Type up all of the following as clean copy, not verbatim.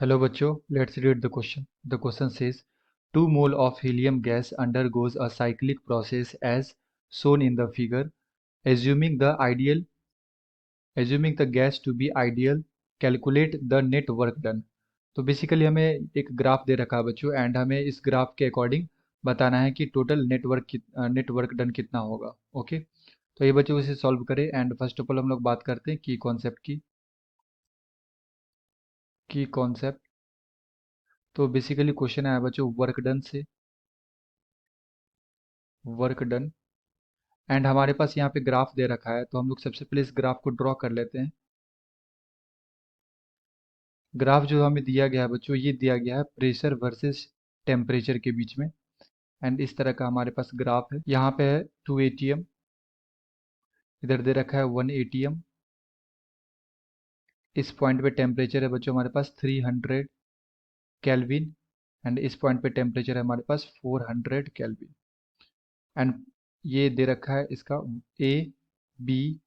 Hello बच्चों, let's read the question. The question says 2 mole of helium gas undergoes a cyclic process as shown in the figure. Assuming the ideal, assuming the gas to be ideal, calculate the net work done. तो basically हमें एक graph दे रखा है बच्चों and हमें इस graph के according बताना है कि टोटल नेटवर्क डन कितना होगा. ओके, तो ये बच्चों इसे सॉल्व करें एंड फर्स्ट ऑफ ऑल हम लोग बात करते हैं की कॉन्सेप्ट की कॉन्सेप्ट. तो बेसिकली क्वेश्चन आया बच्चों वर्क डन से, वर्क डन एंड हमारे पास यहाँ पे ग्राफ दे रखा है. तो हम लोग सबसे पहले इस ग्राफ को ड्रॉ कर लेते हैं. ग्राफ जो हमें दिया गया है बच्चों, ये दिया गया है प्रेशर वर्सेस टेम्परेचर के बीच में एंड इस तरह का हमारे पास ग्राफ है. यहाँ पे है 2 atm, इधर दे रखा है 1 atm. इस पॉइंट पे टेम्परेचर है बच्चों हमारे पास 300 केल्विन एंड इस पॉइंट पे टेम्परेचर है हमारे पास 400 केल्विन एंड ये दे रखा है इसका ए, बी,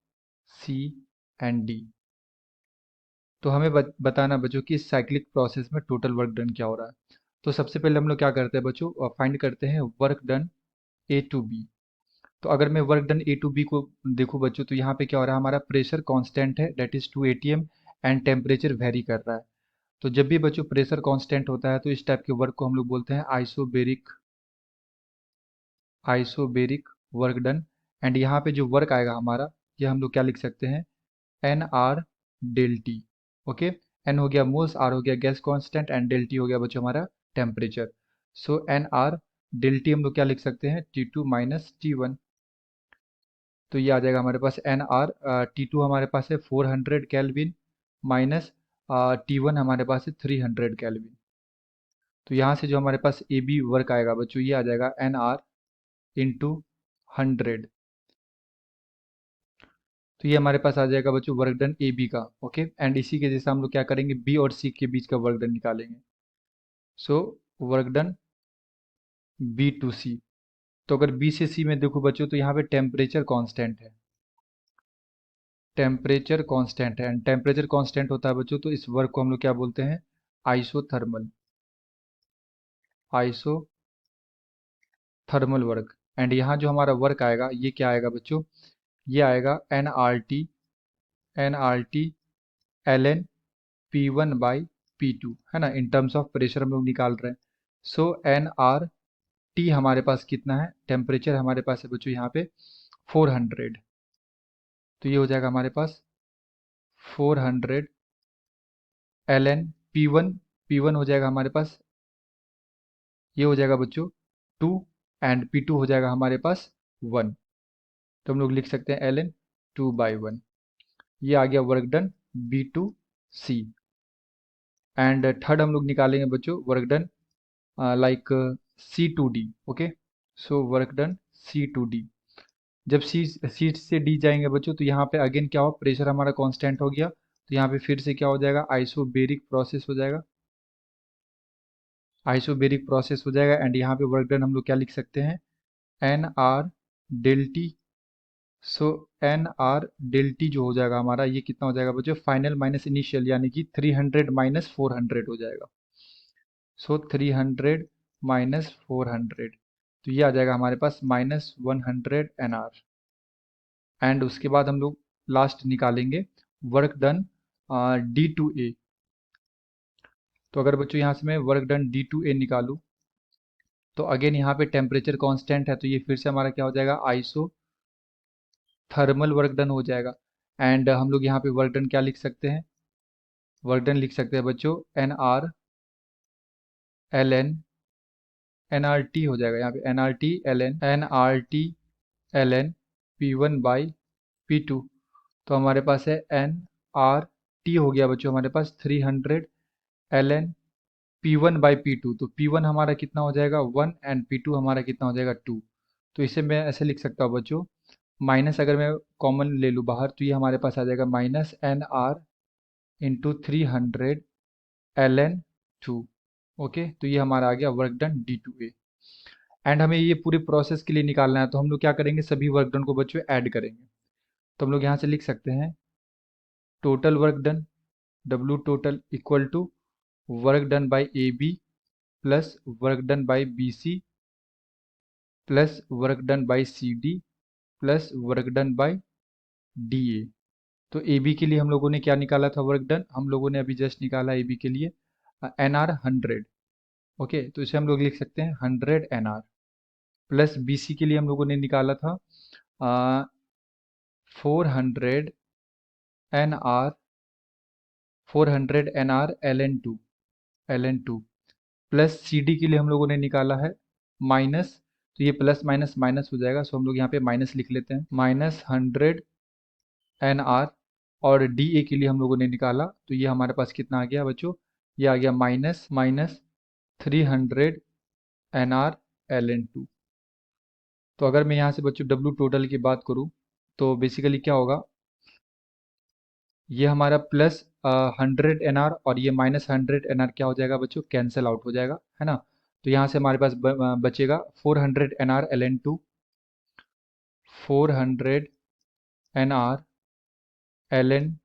सी एंड डी. तो हमें बताना बच्चों कि इस साइक्लिक प्रोसेस में टोटल वर्क डन क्या हो रहा है. तो सबसे पहले हम लोग क्या करते हैं बच्चों, फाइंड करते हैं work done A to B. तो अगर मैं work done A to B को देखूं बच्चों, तो यहाँ पे क्या हो रहा है, हमारा प्रेशर कांस्टेंट है that is 2 atm and temperature vary कर रहा है. तो जब भी बच्चों प्रेशर कांस्टेंट होता है तो इस टाइप के वर्क को हम लोग बोलते हैं isobaric, isobaric work done. And यहाँ पे जो वर्क आएगा हमारा, ये हम लोग क्या लिख सकते हैं, N R del T. Okay, N हो गया मोल्स, आर हो गया gas constant and del T हो गया बच्चों हमारा temperature. So N R del T हम लोग क्या लिख सकते हैं, T two minus T one. तो ये आ जाएगा हमारे पास एन आर, टी टू हमारे पास है 400 केल्विन माइनस टी वन हमारे पास है 300 केल्विन. तो यहाँ से जो हमारे पास ए बी वर्क आएगा बच्चों, ये आ जाएगा एन आर इंटू 100. तो ये हमारे पास आ जाएगा बच्चों वर्क डन ए बी का. ओके, एंड इसी के जैसे हम लोग क्या करेंगे, बी और सी के बीच का वर्क डन निकालेंगे. So work done B to C. तो अगर बी से सी में देखो बच्चों, तो यहाँ पे टेम्परेचर कांस्टेंट है, टेम्परेचर कांस्टेंट है एंड टेम्परेचर कांस्टेंट होता है बच्चों, तो इस वर्क को हम लोग क्या बोलते हैं, आइसोथर्मल, आइसोथर्मल वर्क. एंड यहाँ जो हमारा वर्क आएगा ये क्या आएगा बच्चों, ये आएगा N R T, N R T L N P one by P two, है ना. इन टर्म्स ऑफ प्रेशर हम लोग निकाल रहे हैं. सो एन आर टी हमारे पास कितना है, टेम्परेचर हमारे पास है बच्चों यहाँ पे 400. तो ये हो जाएगा हमारे पास 400 एल एन पी वन हो जाएगा हमारे पास, ये हो जाएगा बच्चों 2 एंड पी टू हो जाएगा हमारे पास 1. तो हम लोग लिख सकते हैं एल एन 2/1. ये आ गया work done B to C. And third हम लोग निकालेंगे बच्चों work done like C to D. Okay, so work done C to D. जब सी से डी जाएंगे बच्चों, तो यहाँ पे अगेन क्या हो, प्रेशर हमारा कांस्टेंट हो गया. तो यहाँ पे फिर से क्या हो जाएगा, आइसोबेरिक प्रोसेस हो जाएगा, आइसोबेरिक प्रोसेस हो जाएगा. एंड यहाँ पे वर्क डन हम लोग क्या लिख सकते हैं, एन आर डेल टी. सो एन आर डेल टी जो हो जाएगा हमारा, ये कितना हो जाएगा बच्चों, फाइनल माइनस इनिशियल यानी कि 300 माइनस 400 हो जाएगा. सो 300 माइनस 400, तो ये आ जाएगा हमारे पास माइनस 100 एन आर. एंड उसके बाद हम लोग लास्ट निकालेंगे वर्क डन डी टू ए. तो अगर बच्चों यहाँ से मैं वर्क डन डी टू ए निकालूँ, तो अगेन यहाँ पे टेम्परेचर कांस्टेंट है, तो ये फिर से हमारा क्या हो जाएगा, आइसो थर्मल वर्क डन हो जाएगा. एंड हम लोग यहाँ पे वर्क डन क्या लिख सकते हैं, वर्क डन लिख सकते हैं बच्चों N R L N, N R T हो जाएगा यहाँ पे N R T L N, N R T L N P one by P two. तो हमारे पास है एन आर टी हो गया बच्चों हमारे पास 300 L N P one by P two. तो पी वन हमारा कितना हो जाएगा 1 एंड पी टू हमारा कितना हो जाएगा 2. तो इसे मैं ऐसे लिख सकता हूँ बच्चों, माइनस अगर मैं कॉमन ले लूँ बाहर, तो ये हमारे पास आ जाएगा minus N R into 300 L N 2. Okay, तो ये हमारा आ गया work done D to A. And हमें ये पूरे प्रोसेस के लिए निकालना है, तो हम लोग क्या करेंगे, सभी वर्क डन को बच्चों ऐड करेंगे. तो हम लोग यहाँ से लिख सकते हैं total work done, W total equal to work done by A B plus work done by B C plus work done by C D plus work done by D A. तो ए बी के लिए हम लोगों ने क्या निकाला था work done, हम लोगों ने अभी जस्ट निकाला ए बी के लिए एन आर 100। ओके, तो इसे हम लोग लिख सकते हैं 100 N R. Plus B C के लिए हम लोगों ने निकाला था 400 N R, 400 N R L N two. Plus C D के लिए हम लोगों ने निकाला है माइनस, तो ये प्लस माइनस माइनस हो जाएगा, सो हम लोग यहाँ पे माइनस लिख लेते हैं, -100 एन आर। और डी ए के लिए हम लोगों ने निकाला, तो ये हमारे पास कितना आ गया बच्चों, ये आ गया -300 N R L N two. तो अगर मैं यहाँ से बच्चों डब्लू टोटल की बात करूँ तो बेसिकली क्या होगा, ये हमारा प्लस 100 एन आर और ये -100 एन आर क्या हो जाएगा बच्चों, कैंसिल आउट हो जाएगा, है ना। तो यहाँ से हमारे पास बचेगा 400 N R L N two, 400 N R L N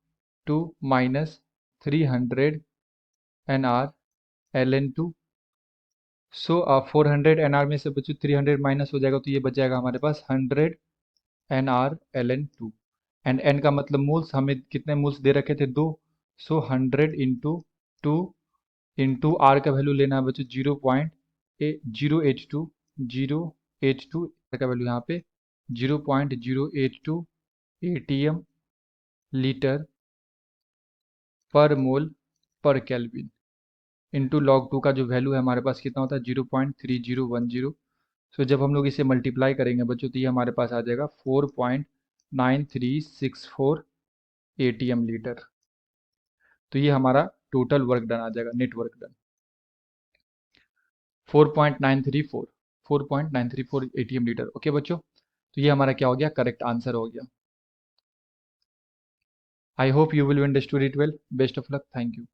two -300 N R L N two. So 400 N R में से बच्चों 300 माइनस हो जाएगा, तो ये बच जाएगा हमारे पास 100 N R L N two. And N का मतलब मोल्स, हमें कितने मोल्स दे रखे थे, 2। सो 100 इंटू 2 इंटू आर का वैल्यू लेना है बच्चों 0.082, 082 का वैल्यू यहाँ पे 0.082 एटीएम लीटर पर मोल पर केल्विन इंटू लॉग 2 का जो वैल्यू है हमारे पास कितना होता है 0.3010। सो जब हम लोग इसे मल्टीप्लाई करेंगे बच्चों तो ये हमारे पास आ जाएगा 4.9364 एटीएम लीटर। तो ये हमारा टोटल वर्क डन आ जाएगा, net work done 4.934, 4.934 ATM litre. Okay बच्चों, तो ये हमारा क्या हो गया, करेक्ट आंसर हो गया। I hope you will understood it well. Best of luck, thank you.